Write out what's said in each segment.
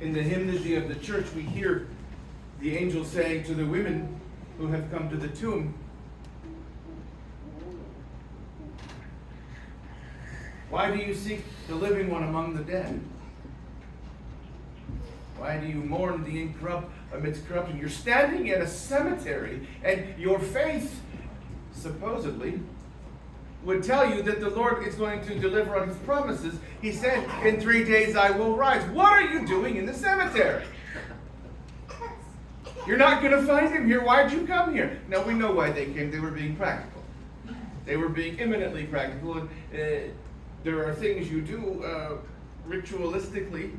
In the hymnody of the church, we hear the angel saying to the women who have come to the tomb, "Why do you seek the living one among the dead? Why do you mourn the incorrupt amidst corruption?" You're standing in a cemetery, and your faith, supposedly, would tell you that the Lord is going to deliver on his promises. He said, "In 3 days I will rise." What are you doing in the cemetery? You're not going to find him here. Why'd you come here? Now, we know why they came. They were being practical. They were being eminently practical. And there are things you do ritualistically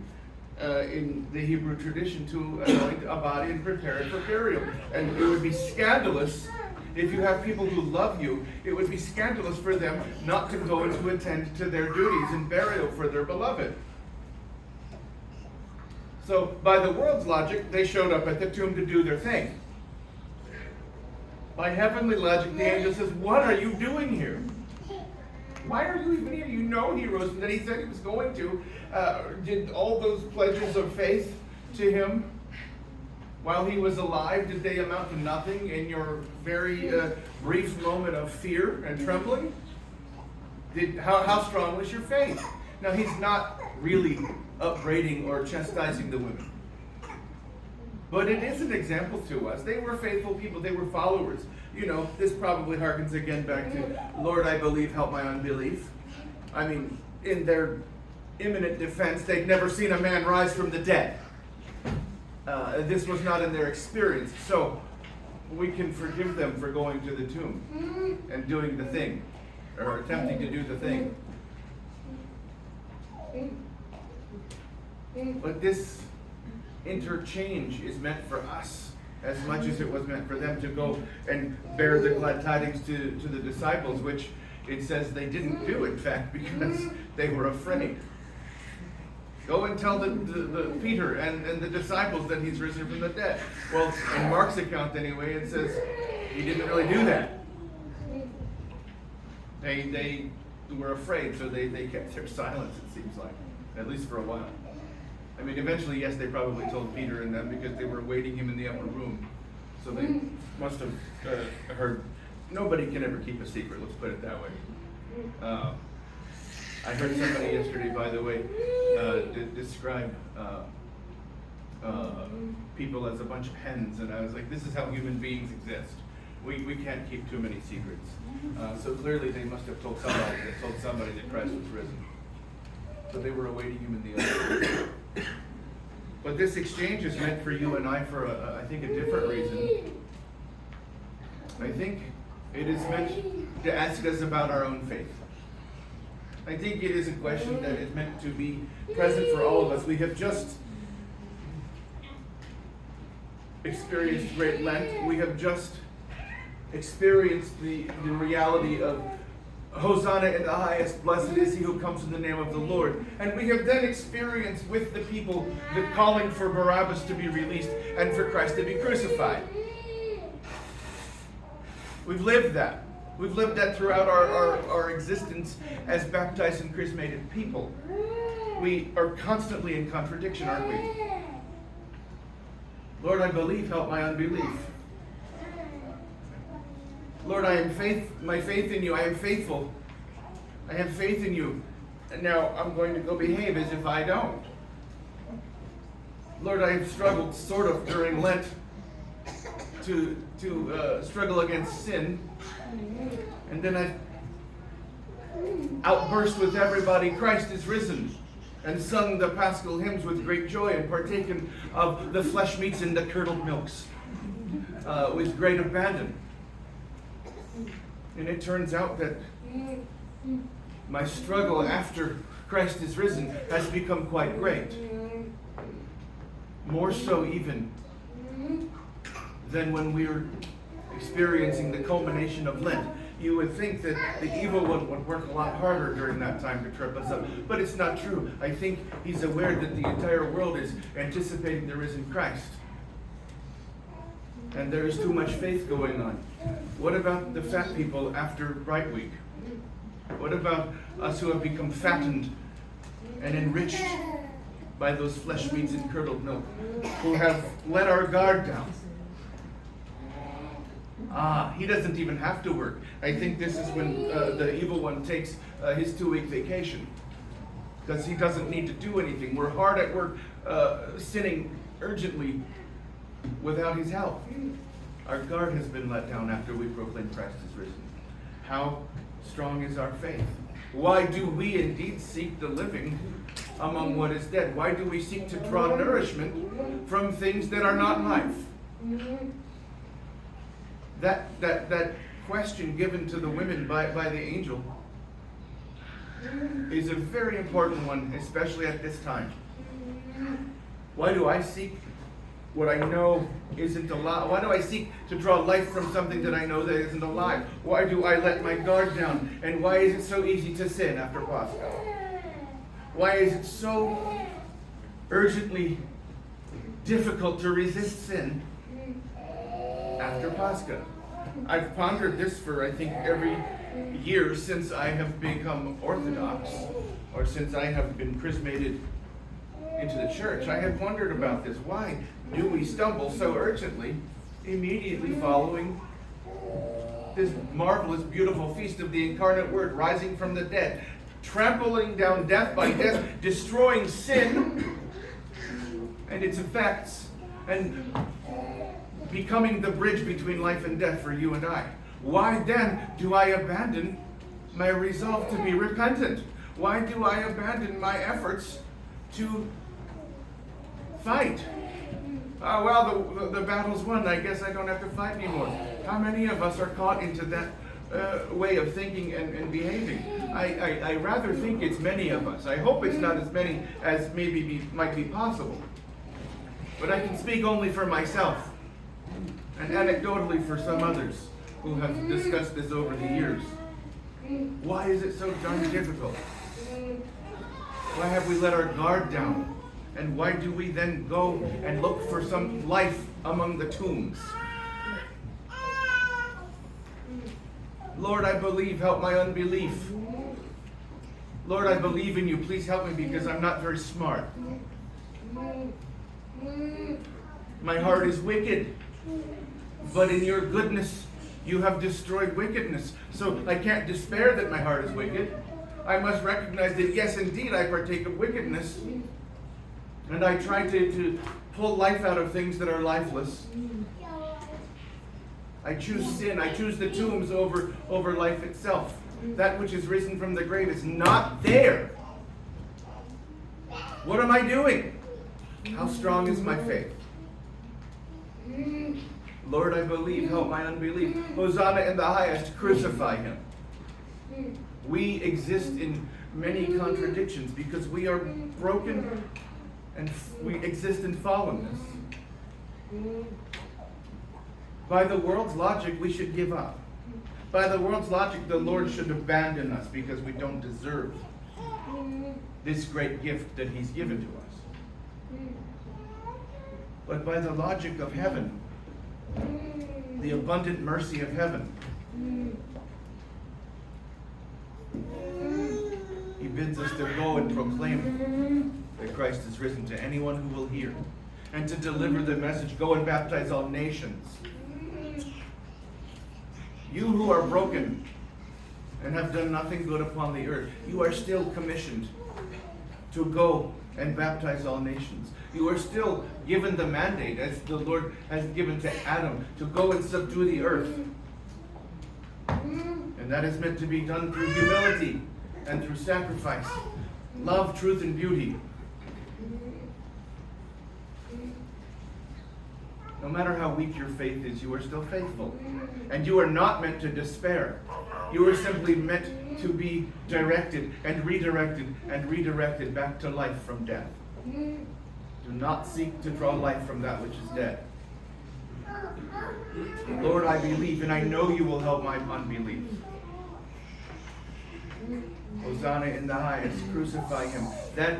in the Hebrew tradition to anoint a body and prepare it for burial. And it would be scandalous if you have people who love you. It would be scandalous for them not to go and to attend to their duties in burial for their beloved. So, by the world's logic, they showed up at the tomb to do their thing. By heavenly logic, the angel says, "What are you doing here? Why are you even here? You know he rose, and then he said he was going to. Did all those pledges of faith to him while he was alive, did they amount to nothing in your very brief moment of fear and trembling? How strong was your faith?" Now, he's not really upbraiding or chastising the women, but it is an example to us. They were faithful people. They were followers. You know, this probably harkens again back to, "Lord, I believe, help my unbelief." I mean, in their imminent defense, they'd never seen a man rise from the dead. This was not in their experience. So we can forgive them for going to the tomb and doing the thing, or attempting to do the thing. But this interchange is meant for us as much as it was meant for them to go and bear the glad tidings to the disciples, which it says they didn't do, in fact, because they were afraid. Go and tell the Peter and the disciples that he's risen from the dead. Well, in Mark's account anyway, it says he didn't really do that. They were afraid, so they kept their silence, it seems like, at least for a while. I mean, eventually, yes, they probably told Peter and them because they were awaiting him in the upper room. So they must have heard. Nobody can ever keep a secret, let's put it that way. I heard somebody yesterday, by the way, describe people as a bunch of hens, and I was like, this is how human beings exist. We can't keep too many secrets. So clearly they must have told somebody that Christ was risen. So they were awaiting him in the upper room. But this exchange is meant for you and I for, I think, a different reason. I think it is meant to ask us about our own faith. I think it is a question that is meant to be present for all of us. We have just experienced Great Lent. We have just experienced the reality of Hosanna in the highest, blessed is he who comes in the name of the Lord. And we have then experienced with the people the calling for Barabbas to be released and for Christ to be crucified. We've lived that. We've lived that throughout our existence as baptized and chrismated people. We are constantly in contradiction, aren't we? Lord, I believe, help my unbelief. Lord, I am my faith in you. I am faithful. I have faith in you. And now I'm going to go behave as if I don't. Lord, I have struggled sort of during Lent to struggle against sin. And then I outburst with everybody, Christ is risen, and sung the Paschal hymns with great joy and partaken of the flesh meats and the curdled milks with great abandon. And it turns out that my struggle after Christ is risen has become quite great. More so even than when we were experiencing the culmination of Lent. You would think that the evil one would work a lot harder during that time to trip us up. But it's not true. I think he's aware that the entire world is anticipating the risen Christ. And there is too much faith going on. What about the fat people after Bright Week? What about us who have become fattened and enriched by those flesh meats and curdled milk, who have let our guard down. He doesn't even have to work. I think this is when the evil one takes his 2-week vacation, because he doesn't need to do anything. We're hard at work sinning urgently without his help. Our guard has been let down after we proclaim Christ is risen. How strong is our faith? Why do we indeed seek the living among what is dead? Why do we seek to draw nourishment from things that are not life? That question given to the women by the angel is a very important one, especially at this time. Why do I seek what I know isn't alive? Why do I seek to draw life from something that I know that isn't alive? Why do I let my guard down? And why is it so easy to sin after Pascha? Why is it so urgently difficult to resist sin after Pascha? I've pondered this for, I think, every year since I have become Orthodox, or since I have been chrismated into the church. I have wondered about this. Why do we stumble so urgently immediately following this marvelous, beautiful feast of the incarnate Word, rising from the dead, trampling down death by death, destroying sin and its effects, and becoming the bridge between life and death for you and I? Why then do I abandon my resolve to be repentant? Why do I abandon my efforts to fight? Well, the battle's won. I guess I don't have to fight anymore. How many of us are caught into that way of thinking and behaving? I rather think it's many of us. I hope it's not as many as might be possible. But I can speak only for myself, and anecdotally for some others who have discussed this over the years. Why is it so darn difficult? Why have we let our guard down? And why do we then go and look for some life among the tombs? Lord, I believe, help my unbelief. Lord, I believe in you. Please help me because I'm not very smart. My heart is wicked, but in your goodness you have destroyed wickedness. So I can't despair that my heart is wicked. I must recognize that, yes, indeed, I partake of wickedness. And I try to pull life out of things that are lifeless. I choose sin. I choose the tombs over life itself. That which is risen from the grave is not there. What am I doing? How strong is my faith? Lord, I believe. Help my unbelief. Hosanna in the highest. Crucify him. We exist in many contradictions because we are broken and we exist in fallenness. By the world's logic, we should give up. By the world's logic, the Lord should abandon us because we don't deserve this great gift that he's given to us. But by the logic of heaven, the abundant mercy of heaven, he bids us to go and proclaim that Christ is risen to anyone who will hear, and to deliver the message, go and baptize all nations. You who are broken and have done nothing good upon the earth, you are still commissioned to go and baptize all nations. You are still given the mandate, as the Lord has given to Adam, to go and subdue the earth. And that is meant to be done through humility and through sacrifice, love, truth, and beauty. No matter how weak your faith is, you are still faithful. And you are not meant to despair. You are simply meant to be directed and redirected back to life from death. Do not seek to draw life from that which is dead. Lord, I believe, and I know you will help my unbelief. Hosanna in the highest, crucify him. That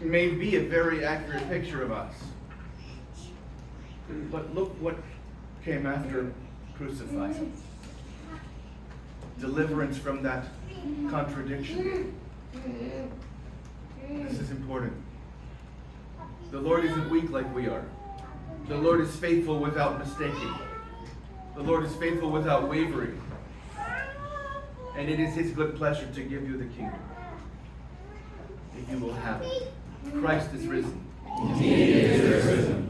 may be a very accurate picture of us. But look what came after crucify him. Deliverance from that contradiction. This is important. The Lord isn't weak like we are. The Lord is faithful without mistaking. The Lord is faithful without wavering. And it is his good pleasure to give you the kingdom, if you will have it. Christ is risen. He is risen.